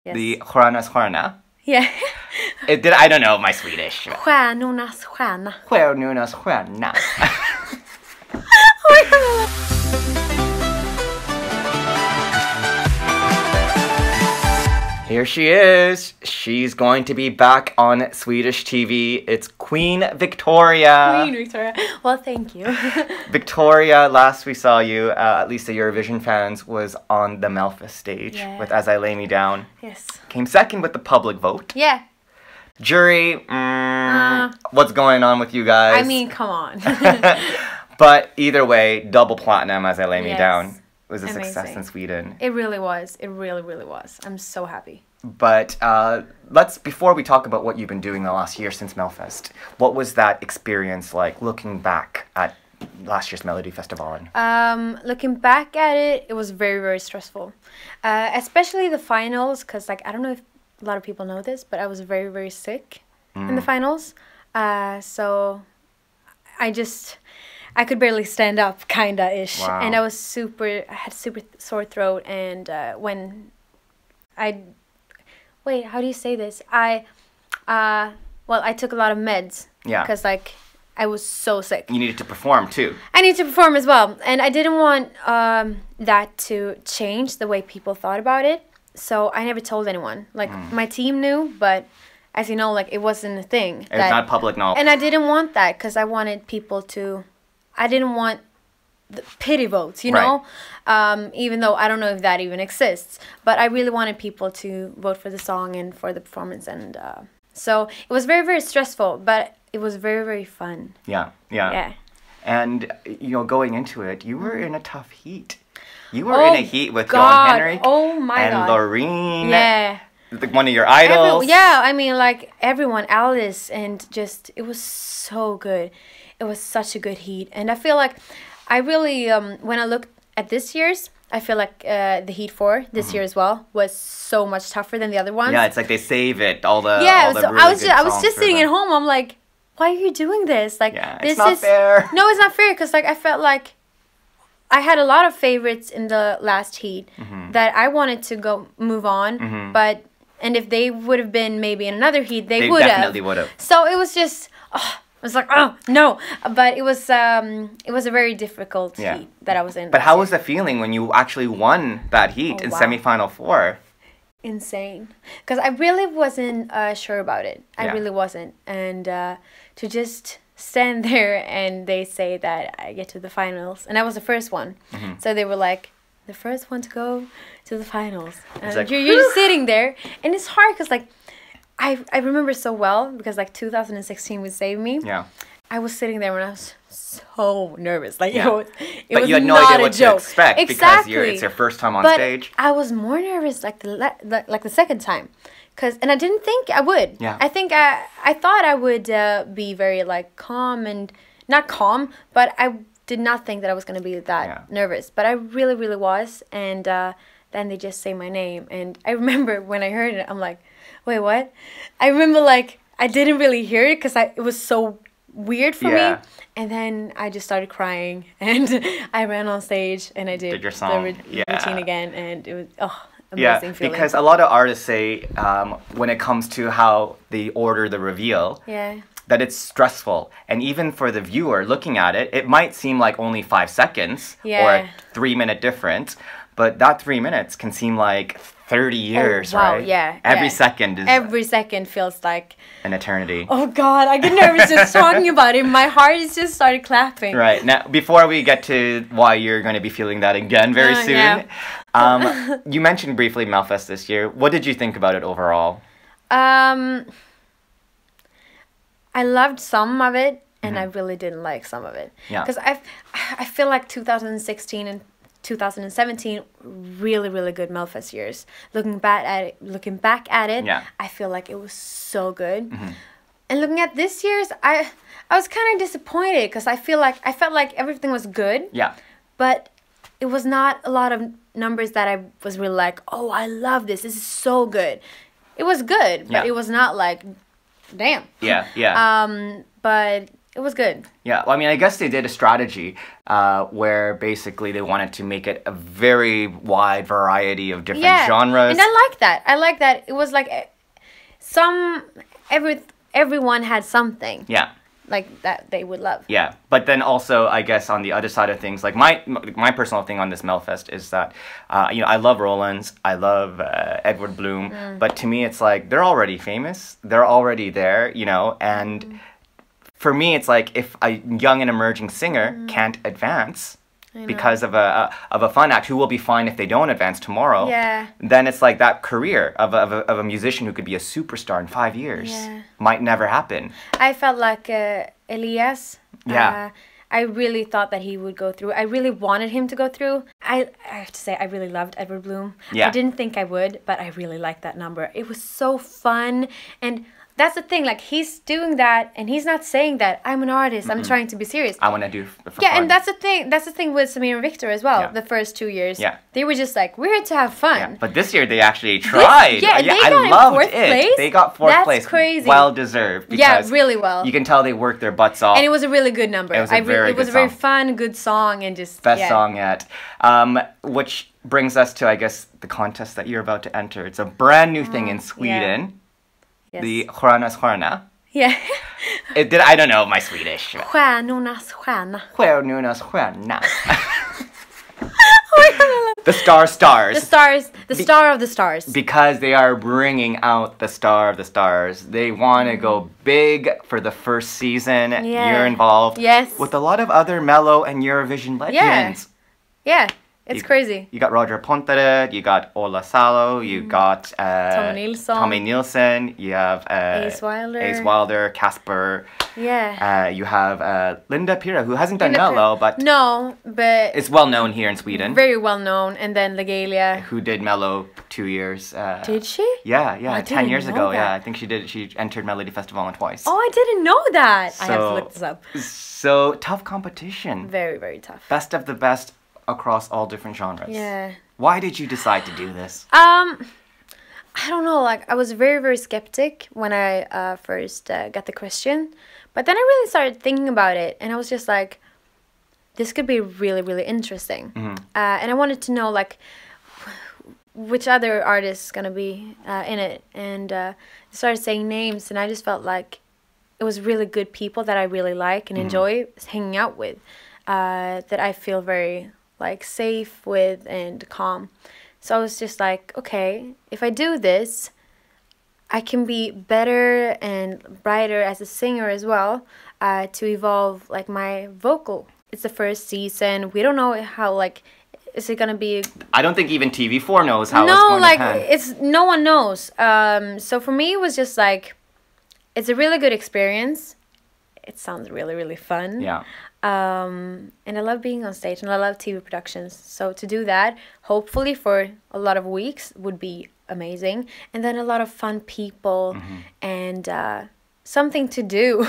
Yes. The Stjärnornas Stjärna. Yeah. I don't know my Swedish. Stjärnornas Stjärna. Stjärnornas Stjärna. Here she is. She's going to be back on Swedish TV. It's Queen Wiktoria. Queen Wiktoria. Well, thank you. Wiktoria, last we saw you, at least the Eurovision fans, was on the MelFest stage with As I Lay Me Down. Yes. Came second with the public vote. Yeah. Jury, what's going on with you guys? I mean, come on. But either way, double platinum As I Lay Me Yes. Down. It was a Amazing. success in Sweden. It really was. It really, really was. I'm so happy. But before we talk about what you've been doing the last year since MelFest, what was that experience like looking back at last year's Melodifestivalen? Looking back at it, it was very, very stressful. Especially the finals, because like I don't know if a lot of people know this, but I was very, very sick in the finals. So I could barely stand up, kinda-ish. Wow. And I had super sore throat, and wait, how do you say this? I took a lot of meds. Yeah. Because, like, I was so sick. You needed to perform too. I need to perform as well. And I didn't want that to change the way people thought about it. So I never told anyone. Like, my team knew, but as you know, like, it wasn't a thing. It's not public knowledge. And I didn't want that because I wanted people to... I didn't want the pity votes, you know? Even though I don't know if that even exists. But I really wanted people to vote for the song and for the performance. And so it was very, very stressful, but it was very, very fun. Yeah. And, going into it, you were in a tough heat. You were in a heat with John Henrik and Loreen. Yeah. One of your idols. I mean, like, everyone, Alice, and just, it was so good. It was such a good heat. And I feel like I really, when I looked at this year's, I feel like the Heat 4 this year as well was so much tougher than the other ones. Yeah, it's like they save it, all the I was just sitting at home, I'm like, why are you doing this? Like, it's not fair. No, it's not fair, because like I felt like I had a lot of favorites in the last heat that I wanted to move on, but and if they would have been maybe in another heat, they would have. Definitely would have. So it was just, I was like, oh no! But it was a very difficult heat that I was in. But how was the feeling when you actually won that heat in semifinal 4? Insane, because I really wasn't sure about it. I really wasn't, and to just stand there and they say that I get to the finals, and I was the first one. So they were like, the first one to go to the finals. And like, you're just sitting there, and it's hard because like I remember so well because like 2016 would save me. Yeah. I was sitting there when I was so nervous. Like it was you had no idea what to expect because it's your first time on stage. I was more nervous like the second time. And I didn't think I would. Yeah. I think I thought I would be very like calm and not calm, but I did not think that I was going to be that nervous. But I really, really was. And then they just say my name. And I remember when I heard it, I'm like, wait, what? I remember like I didn't really hear it because it was so weird for me. And then I just started crying. And I ran on stage and I did your song. The routine again. And it was, amazing feeling. Because a lot of artists say when it comes to how they order the reveal, that it's stressful. And even for the viewer looking at it, it might seem like only 5 seconds or a 3-minute difference, but that 3 minutes can seem like 30 years, right? Yeah. Every second feels like an eternity. Oh God, I get nervous just talking about it. My heart is just started clapping. Right. Now, before we get to why you're going to be feeling that again very soon, you mentioned briefly MelFest this year. What did you think about it overall? I loved some of it, and I really didn't like some of it. Yeah. Because I feel like 2016 and 2017 really, really good MelFest years. Looking back at it, I feel like it was so good. And looking at this year's, I was kind of disappointed because I felt like everything was good. Yeah. But it was not a lot of numbers that I was really like, oh, I love this. This is so good. It was good, but it was not like, damn. Yeah. But It was good. Yeah, well, I mean, I guess they did a strategy where basically they wanted to make it a very wide variety of different genres. And I like that. I like that. It was like everyone had something. Yeah. Like that they would love. Yeah, but then also I guess on the other side of things, like my personal thing on this MelFest is that I love Rollins, I love Edward Bloom, but to me it's like they're already famous, they're already there, and for me it's like if a young and emerging singer can't advance because of a fun act who will be fine if they don't advance tomorrow, then it's like that career of a musician who could be a superstar in 5 years might never happen. I felt like Elias. Yeah. I really thought that he would go through. I really wanted him to go through. I have to say, I really loved Edward Bloom. Yeah. I didn't think I would, but I really liked that number. It was so fun. And that's the thing, like, he's doing that, and he's not saying that, I'm an artist, I'm trying to be serious. I want to do for Yeah, fun. And that's the thing with Samir and Victor as well, the first 2 years. Yeah. They were just like, we're here to have fun. Yeah. But this year they actually tried. They got I loved fourth it. place. They got fourth place. That's crazy. Well deserved. Yeah, really well. You can tell they worked their butts off. And it was a really good number. It was a very fun, good song, and just best song yet. Which brings us to, I guess, the contest that you're about to enter. It's a brand new thing in Sweden. Yeah. Yes. The Stjärnornas Stjärna. Yeah. I don't know my Swedish. Stjärnornas Stjärna. Stjärnornas Stjärna. The stars. The star of the stars. Because they are bringing out the star of the stars. They want to go big for the first season. Yeah. You're involved. Yes. With a lot of other Mello and Eurovision legends. Yeah. It's crazy. You got Roger Pontare, you got Ola Salo, you got Tommy Nilsson, you have Ace Wilder, Casper. Yeah. You have Linda Pira, who hasn't done Mello, but it's well known here in Sweden. Very well known. And then Legalia, who did Mello 2 years. Did she? Yeah, 10 years ago. Yeah, I think she did. She entered Melodifestivalen twice. Oh, I didn't know that. I have to look this up. So tough competition. Very, very tough. Best of the best across all different genres. Yeah. Why did you decide to do this? I don't know. Like, I was very, very skeptic when I first got the question, but then I really started thinking about it, and I was just like, this could be really, really interesting. And I wanted to know, like, which other artists gonna be in it, and started saying names, and I just felt like it was really good people that I really like and enjoy hanging out with, that I feel very like safe with and calm. So I was just like, okay, if I do this, I can be better and brighter as a singer as well, to evolve like my vocal. It's the first season. We don't know how, like, is it gonna be? I don't think even TV4 knows how it's going to pan. It's no one knows. So for me, it was just like, it's a really good experience. It sounds really, really fun. Yeah. And I love being on stage, and I love TV productions. So to do that, hopefully for a lot of weeks, would be amazing. And then a lot of fun people and something to do.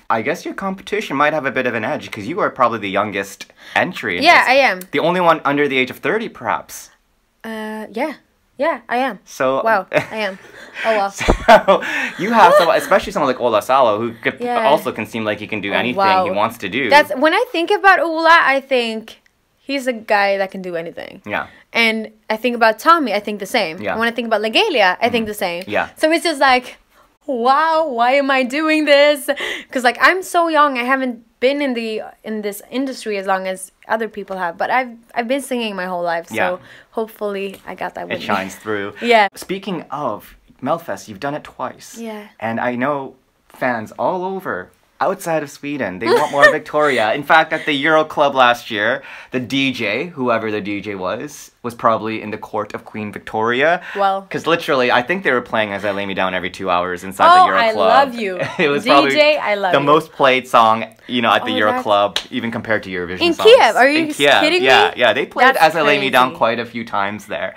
I guess your competition might have a bit of an edge because you are probably the youngest entry. Yeah, I am. The only one under the age of 30, perhaps. Yeah, I am. So wow, I am. Oh well. So you have someone, especially someone like Ola Salo, who also can seem like he can do anything he wants to do. That's when I think about Ola, I think he's a guy that can do anything. Yeah. And I think about Tommy, I think the same. Yeah. And when I think about Legalia, I think the same. Yeah. So it's just like, wow, why am I doing this? Because like I'm so young, I haven't been in this industry as long as other people have, but I've been singing my whole life, so hopefully I got that with me. It shines through. Yeah. Speaking of MelFest, you've done it twice. Yeah. And I know fans all over outside of Sweden, they want more Wiktoria. In fact, at the Euro Club last year, the DJ, whoever the DJ was probably in the court of Queen Victoria. Well, because literally, I think they were playing As I Lay Me Down every 2 hours inside the Euro Club. Oh, I love you. It was DJ, probably I love the you. most played song, at the Euro Club, even compared to Eurovision in songs. Kiev? Are you kidding me? Yeah, they played That's As I Lay Me Down crazy. quite a few times there.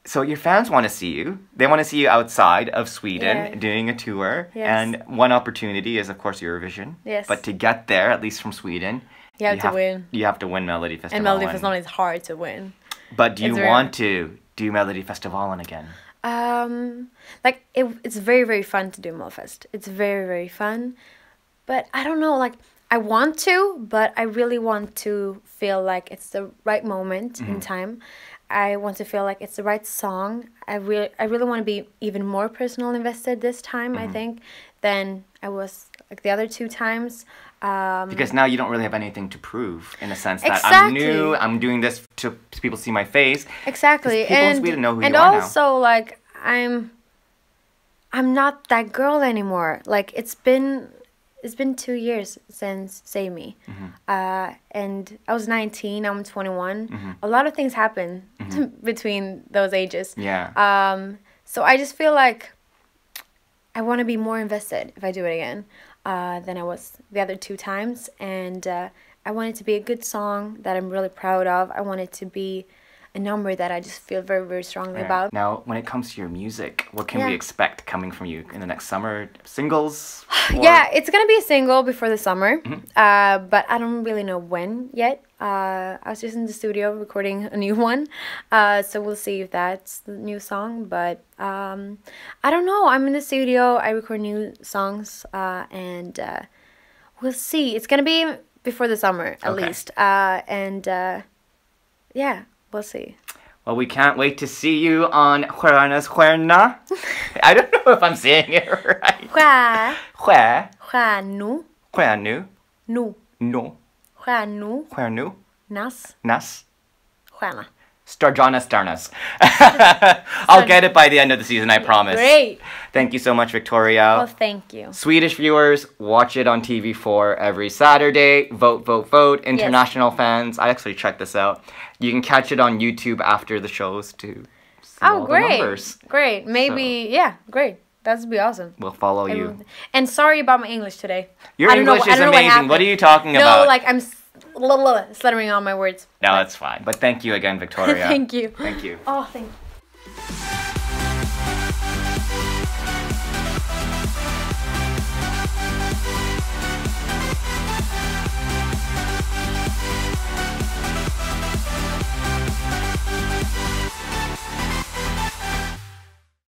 So your fans want to see you. They want to see you outside of Sweden doing a tour. Yes. And one opportunity is, of course, Eurovision. Yes. But to get there, at least from Sweden, you have to win. You have to win Melodifestivalen. And Melodifestivalen is hard to win. But do you want to do Melodifestivalen again? It's very, very fun to do MelFest. It's very, very fun. but I don't know, like, I want to, but I really want to feel like it's the right moment in time. I want to feel like it's the right song. I really want to be even more personal invested this time, I think, than I was like the other 2 times. Because now you don't really have anything to prove, in a sense that I'm new, I'm doing this to people see my face. Exactly. People in Sweden know who you are now. And also, like, I'm not that girl anymore. Like, it's been 2 years since Save Me. And I was 19, I'm 21. A lot of things happened between those ages. Yeah. So I just feel like I want to be more invested if I do it again than I was the other 2 times. And I want it to be a good song that I'm really proud of. I want it to be a number that I just feel very, very strongly about. Now, when it comes to your music, what can we expect coming from you in the next summer? Singles? Yeah, it's gonna be a single before the summer, but I don't really know when yet. I was just in the studio recording a new one, so we'll see if that's the new song. But I don't know. I'm in the studio. I record new songs, and we'll see. It's gonna be before the summer at least, and yeah. We'll see. Well, we can't wait to see you on Stjärnornas Stjärna. I don't know if I'm saying it right. Stjärnu. Stjärnu. Nu. No. Stjärnu. Stjärnu. Nas. Stjärna. Stjärnornas Stjärna. I'll get it by the end of the season, I promise. Great. Thank you so much, Wiktoria. Oh, thank you. Swedish viewers, watch it on TV4 every Saturday. Vote, vote, vote. International fans, I actually checked this out. You can catch it on YouTube after the shows to see all the numbers. Great. Maybe, great. That would be awesome. We'll follow you. And sorry about my English today. Your English is amazing. What are you talking about? No, like I'm stuttering on my words. No, that's fine. But thank you again, Wiktoria. Thank you. Thank you. Oh, thank you.